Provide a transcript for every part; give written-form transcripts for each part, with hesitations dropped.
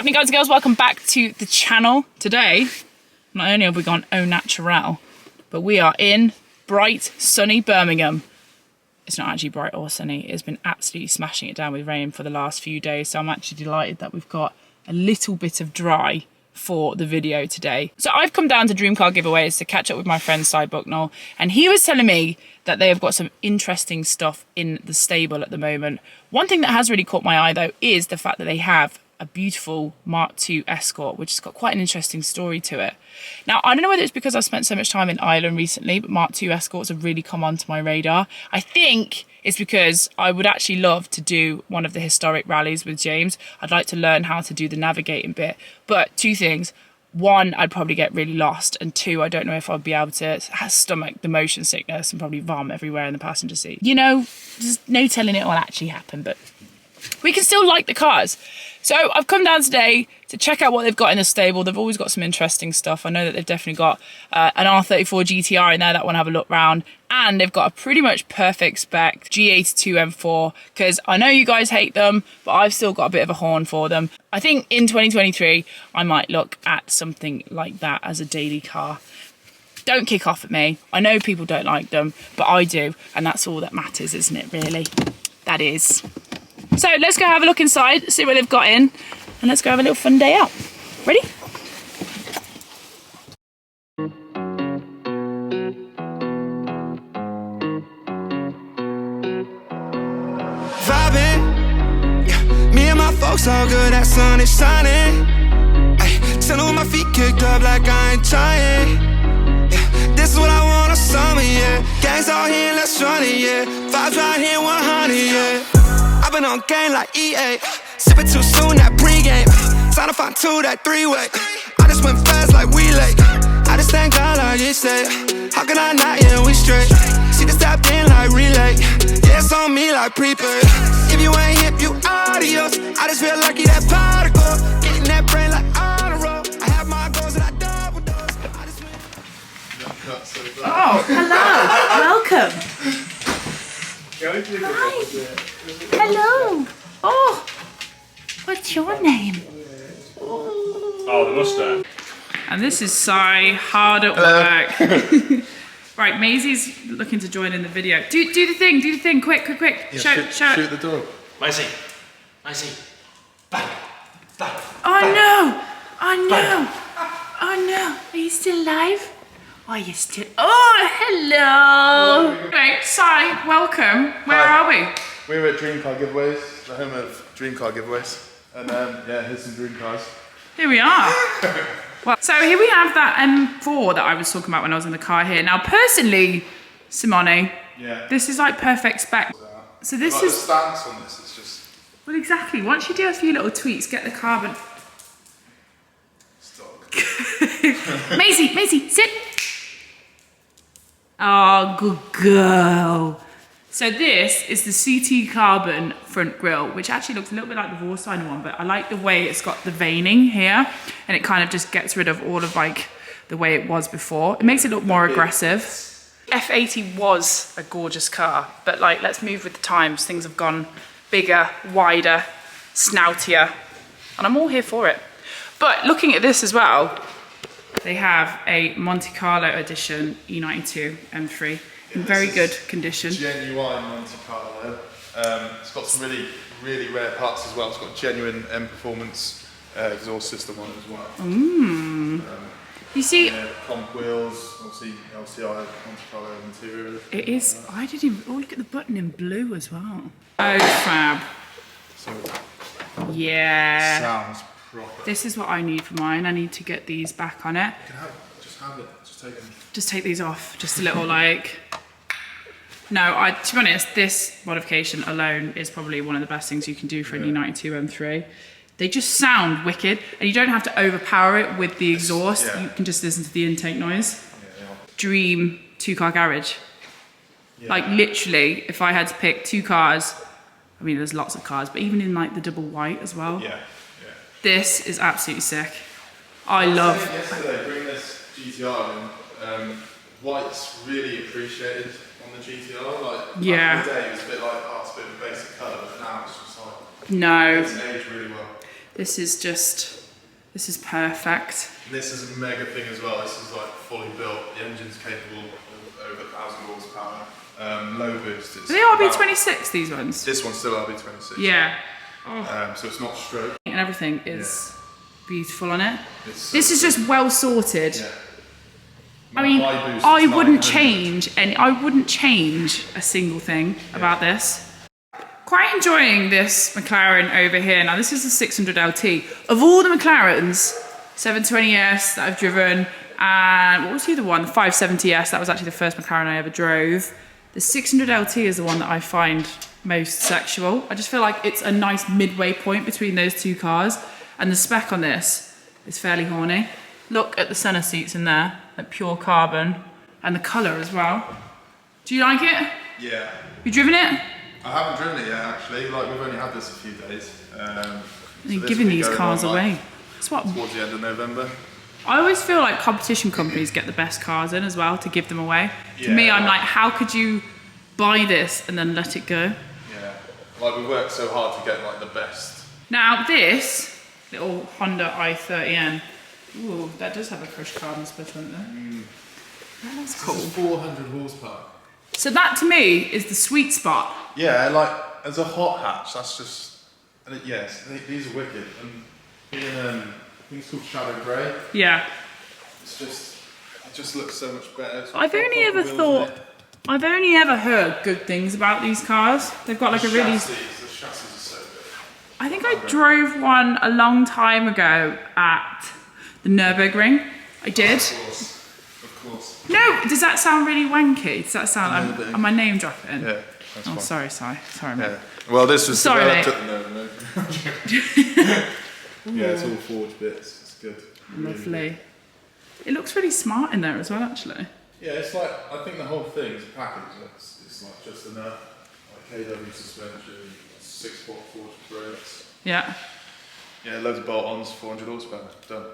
Hey guys and girls, welcome back to the channel. Today, not only have we gone au naturel, but we are in bright, sunny Birmingham. It's not actually bright or sunny. It's been absolutely smashing it down with rain for the last few days. So I'm actually delighted that we've got a little bit of dry for the video today. So I've come down to Dream Car Giveaways to catch up with my friend Cy Bucknell, and he was telling me that they have got some interesting stuff in the stable at the moment. One thing that has really caught my eye though is the fact that they have a beautiful Mark II Escort, which has got quite an interesting story to it. Now, I don't know whether it's because I've spent so much time in Ireland recently, but Mark II Escorts have really come onto my radar. I think it's because I would actually love to do one of the historic rallies with James. I'd like to learn how to do the navigating bit. But two things. One, I'd probably get really lost. And two, I don't know if I'd be able to stomach the motion sickness and probably vomit everywhere in the passenger seat. You know, there's no telling it will actually happen, but we can still like the cars. So I've come down today to check out what they've got in the stable. They've always got some interesting stuff. I know that they've definitely got an R34 GTR in there that I want to have a look round. And they've got a pretty much perfect spec G82 M4, because I know you guys hate them, but I've still got a bit of a horn for them. I think in 2023, I might look at something like that as a daily car. Don't kick off at me. I know people don't like them, but I do. And that's all that matters, isn't it, really? That is. So let's go have a look inside, see what they've got in, and let's go have a little fun day out. Ready? Vibing, yeah. Me and my folks all good, that sun is shining. Ay, chillin' with my feet kicked up like I ain't trying. Yeah. This is what I want on summer, yeah. Gangs all here, let's run it, yeah. Vibes right here, 100, yeah. I've been on game like EA, sippin' too soon, that pregame. Time to find two, that three-way. I just went fast like we late. I just thank God like you say. How can I not, yeah, we straight. See the step in like relay. Yeah, it's on me like prepaid. If you ain't hip, you adios. I just feel lucky that particle. Getting that brain like on a roll. I have my goals and I double dose. I just went. Oh, hello. Welcome. Hi. Hello. Oh, what's your name? Oh, the mustache. And this is Cy, hard at work. Right, Maisie's looking to join in the video. Do the thing, quick. Yeah, show shoot it. the dog. Maisie. Bang. Oh no, are you still alive? Are you still? Oh, hello. Right, Cy, welcome. Where Hi. are we? We're at Dream Car Giveaways, the home of Dream Car Giveaways. And yeah, here's some dream cars. Here we are. Well, so here we have that M4 that I was talking about when I was in the car here. Now, personally, Simone, Yeah. this is like perfect spec. So this Like is, the stance on this, it's just well, exactly. Once you do a few little tweaks, get the carbon. stock. Maisie, sit. Oh, good girl. So this is the CT Carbon front grille, which actually looks a little bit like the Vorsteiner one, but I like the way it's got the veining here, and it kind of just gets rid of all of like the way it was before. It makes it look more aggressive. F80 was a gorgeous car, but like, let's move with the times. Things have gone bigger, wider, snoutier, and I'm all here for it. But looking at this as well, they have a Monte Carlo edition E92 M3 in very good condition. Genuine Monte Carlo. It's got some really rare parts as well. It's got genuine M Performance exhaust system on it as well. You see, Comp wheels, obviously LCI Monte Carlo interior. it is, I didn't even, oh look at the button in blue as well. Oh fab. So Yeah. sounds proper. This is what I need for mine. I need to get these back on it. Just have it. Just take them. Just take these off, just a little like, no, to be honest, this modification alone is probably one of the best things you can do for an E92 M3. They just sound wicked, and you don't have to overpower it with the exhaust. Yeah. You can just listen to the intake noise. Yeah. Dream two-car garage. Yeah. Like literally, if I had to pick two cars, I mean, there's lots of cars, but even in like the double white as well. Yeah. This is absolutely sick. I love. Yesterday, bring this GTR in. White's really appreciated on the GTR. Like, Yeah. back in the day, it was a bit like, oh, it's a bit of a basic colour, but now it's just like, No. it's aged really well. This is perfect. This is a mega thing as well. This is like fully built. The engine's capable of over 1,000 horsepower. Low boost. Are they RB26, these ones? This one's still RB26. Yeah. Oh. So it's not stroke. And everything is beautiful on it. So this is just well sorted. Yeah. I mean, I wouldn't change a single thing about this. Quite enjoying this McLaren over here. Now this is the 600 LT. Of all the McLarens, 720S that I've driven, and what was the other one? The 570S, that was actually the first McLaren I ever drove. The 600 LT is the one that I find most sexual. I just feel like it's a nice midway point between those two cars, and the spec on this is fairly horny. Look at the center seats in there, like pure carbon, and the color as well. Do you like it? Yeah. You driven it? I haven't driven it yet, actually. Like, we've only had this a few days. You're giving these cars away. It's what? Towards the end of November. I always feel like competition companies get the best cars in as well to give them away. To me, I'm like, how could you buy this and then let it go? Yeah. Like, we worked so hard to get like the best. Now this little Honda i30N. Ooh, that does have a crushed carbon splitter on there. That's cool. This is 400 horsepower. So that to me is the sweet spot. Yeah, like as a hot hatch, that's just, and yes, these are wicked. And being, I think it's called Shadow Grey. Yeah. It just looks so much better. I've only ever heard good things about these cars. They've got like a really. The chassis are so good. I think I drove one a long time ago at the Nürburgring. I did. Of course. No, does that sound really wanky? Does that sound? Am I name dropping? Yeah, that's fine. Sorry, mate. Yeah. Well, this was Sorry, developed mate. at the Nürburgring. Yeah, it's all forged bits. It's good. Lovely. Really good. It looks really smart in there as well, actually. Yeah, it's like, I think the whole thing is a package. It's like just enough. Like KW suspension, 6-spot forged brakes. Yeah. Yeah, loads of bolt-ons, 400 horsepower. Done.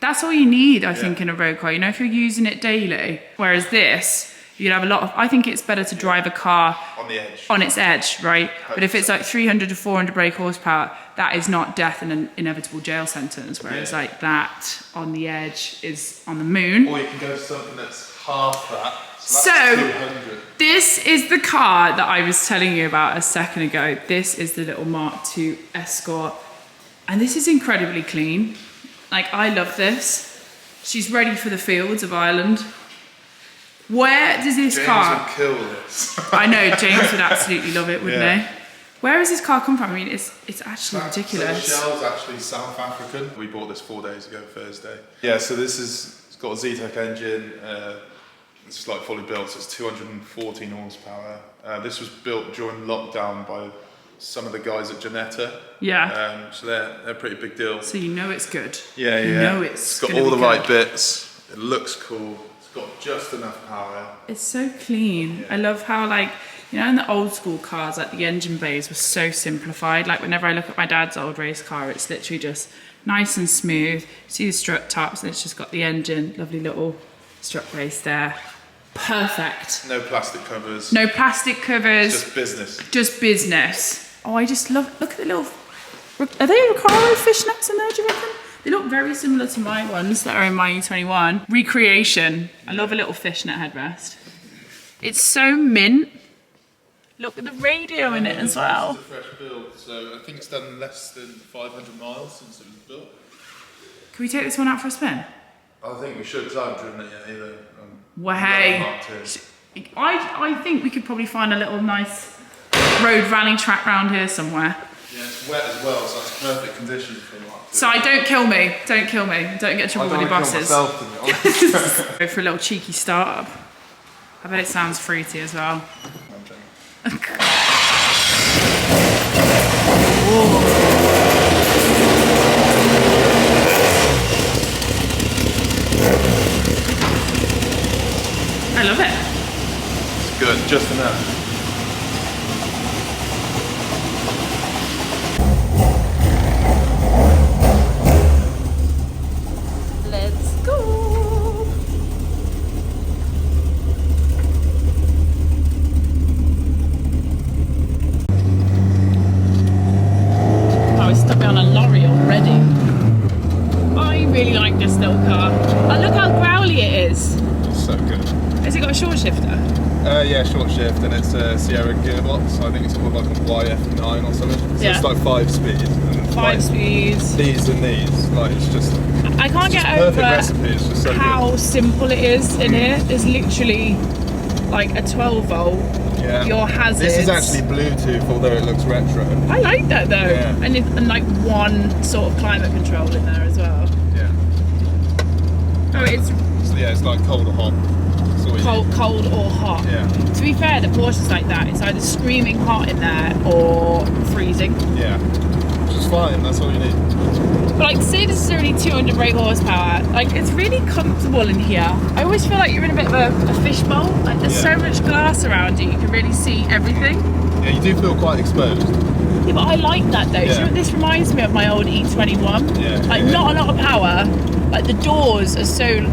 That's all you need, I think, in a road car. You know, if you're using it daily. Whereas this, you'd have a lot of. I think it's better to drive a car on the edge. On its edge, right? 100%. But if it's like 300 to 400 brake horsepower, that is not death and an inevitable jail sentence. Whereas like that on the edge is on the moon. Or you can go to something that's half that. So this is the car that I was telling you about a second ago. This is the little Mark II Escort. And this is incredibly clean. Like, I love this. She's ready for the fields of Ireland. Where does this car... James would kill this. I know, James would absolutely love it, wouldn't he? Where has this car come from? I mean, it's actually ridiculous. So the shell's actually South African. We bought this 4 days ago, Thursday. Yeah, so it's got a Z-Tech engine. It's like fully built, so it's 214 horsepower. This was built during lockdown by some of the guys at Janetta. Yeah. So they're a pretty big deal. So you know it's good. Yeah, yeah. You know it's got all the right bits. It looks cool. It's got just enough power. It's so clean. Yeah. I love how, like, you know, in the old school cars, like the engine bays were so simplified. Like whenever I look at my dad's old race car, it's literally just nice and smooth. See the strut tops, and it's just got the engine, lovely little strut base there. Perfect. No plastic covers. No plastic covers. Just business. Just business. Oh, I just love, look at the little, are they Recaro fishnets in there, do you reckon? They look very similar to my ones that are in my E21. Recreation. I love a little fishnet headrest. It's so mint. Look at the radio in it as well. It's a fresh build, so I think it's done less than 500 miles since it was built. Can we take this one out for a spin? I think we should, because I haven't driven it yet either. Well, hey, I think we could probably find a little nice road rally track round here somewhere. Yeah, it's wet as well, so it's perfect conditions for Mark II. So don't kill me, don't kill me. Don't get trouble with your bosses. Go for a little cheeky start-up. I bet it sounds fruity as well. I love it. It's good, just enough. Let's go. Oh, we stuck me on a lorry already. this little car. Oh, look how growly it is. It's so good. Has it got a short shifter? Yeah, short shift, and it's a Sierra gearbox. I think it's called like a YF9 or something. So Yeah. it's like 5 speeds. And 5 speeds. These and these, like it's just. I can't get perfect over recipe. It's just so how good. simple it is in here. There's literally like a 12 volt. Yeah. Your hazards. This is actually Bluetooth, although it looks retro. I like that though. Yeah. And like one sort of climate control in there as well. Yeah. Oh, it's So yeah, it's like cold or hot. That's all you need. cold or hot. Yeah. To be fair, the Porsche's like that. It's either screaming hot in there or freezing. Yeah. Which is fine. That's all you need. But like, say this is only 200 brake horsepower. Like, it's really comfortable in here. I always feel like you're in a bit of a fishbowl. Like, there's so much glass around you. You can really see everything. Yeah, you do feel quite exposed. Yeah, but I like that though. Yeah. Do you know what this reminds me of? My old E21. Yeah. Like, not a lot of power. Like, the doors are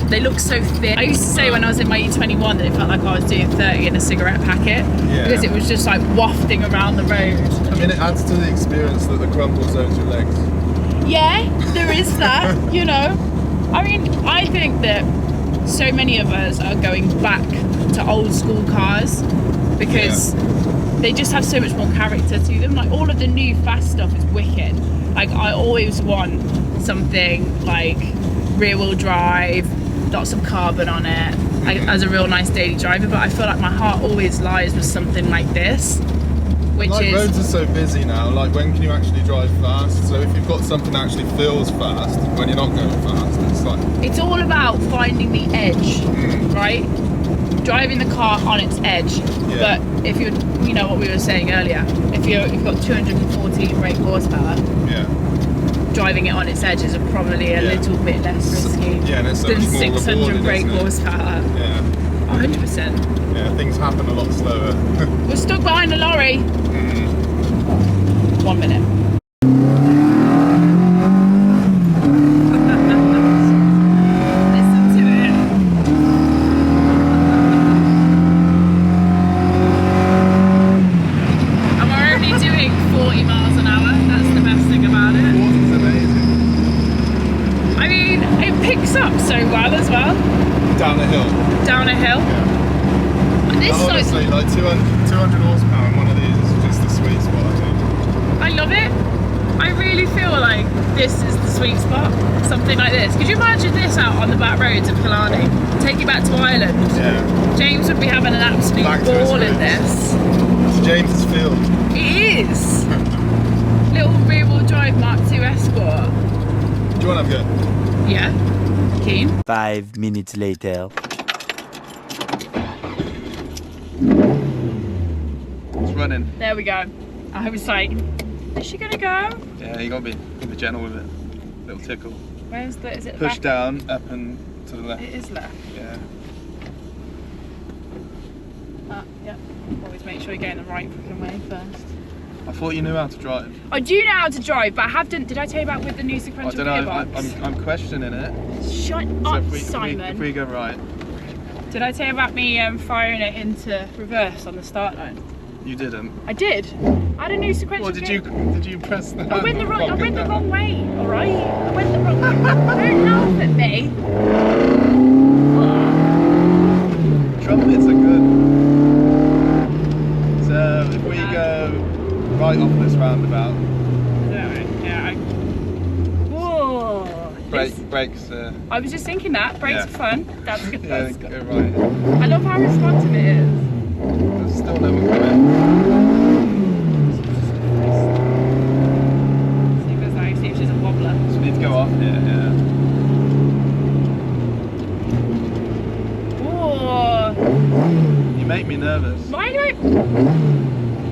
they look so thin. I used to say when I was in my E21 that it felt like I was doing 30 in a cigarette packet. Yeah. Because it was just like wafting around the road. I mean, it adds to the experience that the crumple zones your legs. Yeah, there is that, you know. I mean, I think that so many of us are going back to old school cars because they just have so much more character to them. Like, all of the new fast stuff is wicked. Like, I always want something like rear wheel drive, lots of carbon on it, like, as a real nice daily driver, but I feel like my heart always lies with something like this, which Like, is... roads are so busy now, like when can you actually drive fast? So if you've got something that actually feels fast when you're not going fast, it's like... It's all about finding the edge, right? Driving the car on its edge. Yeah. But if you're, you know what we were saying earlier, if you've got 214 brake horsepower, Yeah. driving it on its edge is probably a little bit less risky Yeah, and it's so than much more 600 rewarding, brake isn't it? horsepower. Yeah. 100%. Yeah, things happen a lot slower. We're stuck behind a lorry. 1 minute. Listen to it. And we're only doing 40 miles an hour. That's the best thing about it. It's amazing. I mean, it picks up so well as well. Down a hill. Down a hill. And this And honestly, like, like 200 horsepower in one of these is just the sweet spot, I think. I love it. I really feel like this is the sweet spot. Something like this. Could you imagine this out on the back roads of Killarney? Take you back to Ireland. Yeah. James would be having an absolute Back to his ball in roots. this. It's James's field. It is. Little rear-wheel drive Mark II Escort. Do you want to have a go? Yeah. Keen. 5 minutes later. It's running. There we go. I was like, is she gonna go? Yeah, you gotta be gentle with it. Little tickle. Where's the? Is it Push back? down, up and to the left. It is left. Yeah. Yep. Always make sure you're going the right fucking way first. I thought you knew how to drive. I do know how to drive, but I have done. Did I tell you about with the new I sequential don't know. gearbox? I'm questioning it. Shut So up, if Simon. we go right, Did I tell you about me firing it into reverse on the start line? you didn't. I did. I had a new sequential. Well, did you press the? I went the wrong. I handle went the down? wrong way. All right. I went the wrong way. Don't laugh at me. Trumpets are good. So if we go right off this roundabout, Yeah. Whoa. brakes. I was just thinking that brakes Yeah. are fun. That's good. Yeah, That's go good. right. I love how responsive it is. There's still no one coming. See if there's like, see if she's a wobbler. So we need to go off here. Yeah. Whoa. You make me nervous. Why do I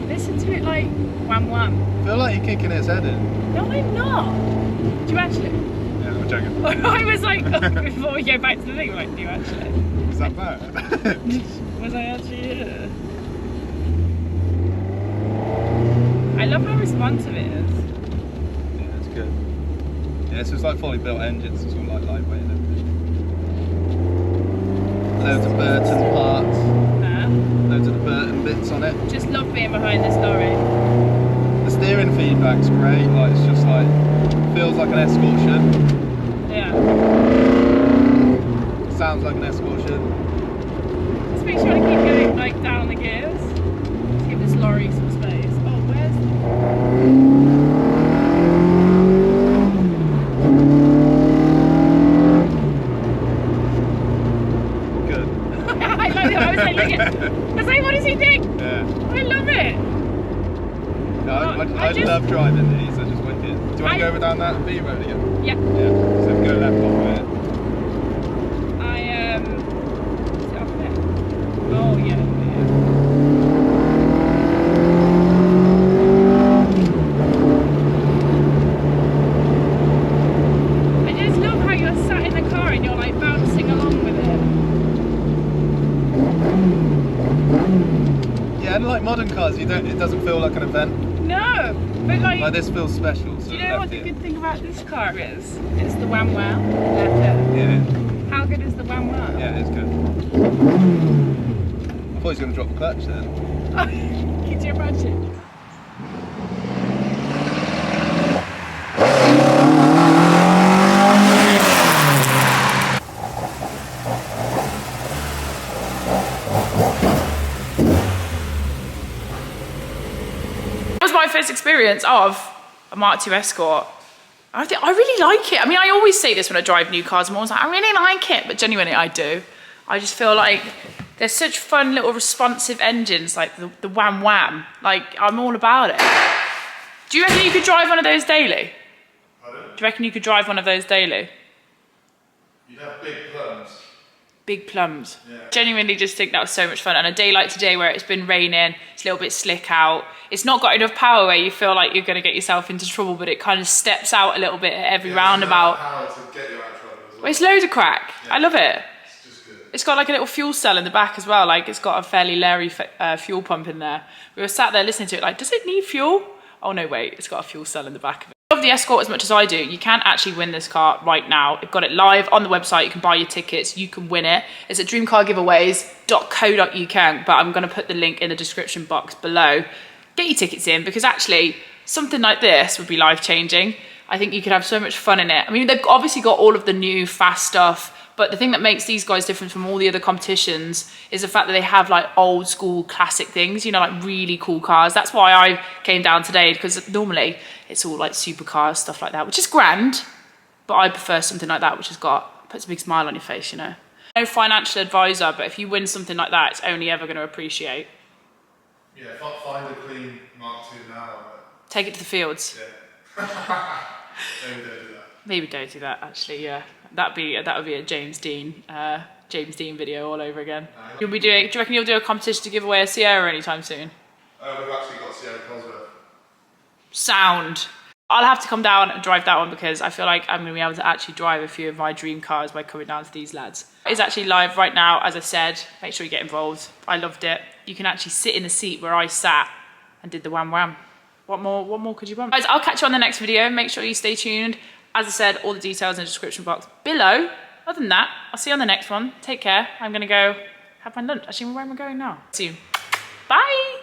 listen to it like wham wham? I feel like you're kicking its head in. No, I'm not. Do you actually? Yeah, I'm joking. I was like, before we go back to the thing, like, do you actually? Is that bad? Was I actually here? I love how responsive it is. Yeah, it's good. Yeah, so it's like fully built engines. It's all like lightweight and everything. Loads of Burton parts. Loads of the Burton bits on it. Just love being behind this lorry. The steering feedback's great. Like it's just like feels like an Escort should. Yeah. sounds like an Escort should. Just make sure to keep going like down the gears. Let's give this lorry some space. Oh, where's Good. I love it. I was like, look at. I was like, what does he think? Yeah. I love it. No, I I just- love driving these, they're just wicked. Do you want to go over down that V road again? Yeah. Yeah. So if we go left off of it. Is it up there? Oh yeah. I just love how you're sat in the car and you're like bouncing along with it. Yeah, and like modern cars, it doesn't feel like an event. No, but Like this feels special. So do you know what the left good thing about this car is? It's the wham wham. Left Yeah. it. How good is the wham wham? Yeah, it's good. I thought he was going to drop the clutch then. Could you imagine? That was my first experience of a Mark II Escort. I really like it. I mean, I always say this when I drive new cars. I'm always like, I really like it, but genuinely I do. I just feel like they're such fun little responsive engines, like the wham wham. Like, I'm all about it. Do you reckon you could drive one of those daily? Pardon? Do you reckon you could drive one of those daily? You'd have big plums. Big plums. Yeah. Genuinely just think that was so much fun. And a day like today where it's been raining, it's a little bit slick out, it's not got enough power where you feel like you're going to get yourself into trouble, but it kind of steps out a little bit at every roundabout. Power to get you out of trouble as well. Well, it's loads of crack. I love it. It's just good. It's got like a little fuel cell in the back as well. Like it's got a fairly leery fuel pump in there. We were sat there listening to it like, does it need fuel? Oh no, wait, it's got a fuel cell in the back of it. Love the Escort as much as I do. You can actually win this car right now. I've got it live on the website. You can buy your tickets. You can win it. It's at dreamcargiveaways.co.uk, but I'm going to put the link in the description box below. Get your tickets in because actually something like this would be life-changing. I think you could have so much fun in it. I mean, they've obviously got all of the new fast stuff, but the thing that makes these guys different from all the other competitions is the fact that they have like old school classic things, you know, like really cool cars. That's why I came down today, because normally it's all like supercars, stuff like that, which is grand, but I prefer something like that, which puts a big smile on your face, you know. No financial advisor, but if you win something like that, it's only ever going to appreciate. Yeah, find a clean Mark II now. Take it to the fields. Yeah. Maybe don't do that. Maybe don't do that, actually, yeah. That would be a James Dean video all over again. Do you reckon you'll do a competition to give away a Sierra anytime soon? We've actually got Sierra Cosworth. Sound. I'll have to come down and drive that one because I feel like I'm going to be able to actually drive a few of my dream cars by coming down to these lads. It's actually live right now, as I said. Make sure you get involved. I loved it. You can actually sit in the seat where I sat and did the wham wham. What more could you want? Guys, I'll catch you on the next video. Make sure you stay tuned. As I said, all the details in the description box below. Other than that, I'll see you on the next one. Take care. I'm going to go have my lunch. Actually, where am I going now? See you. Bye.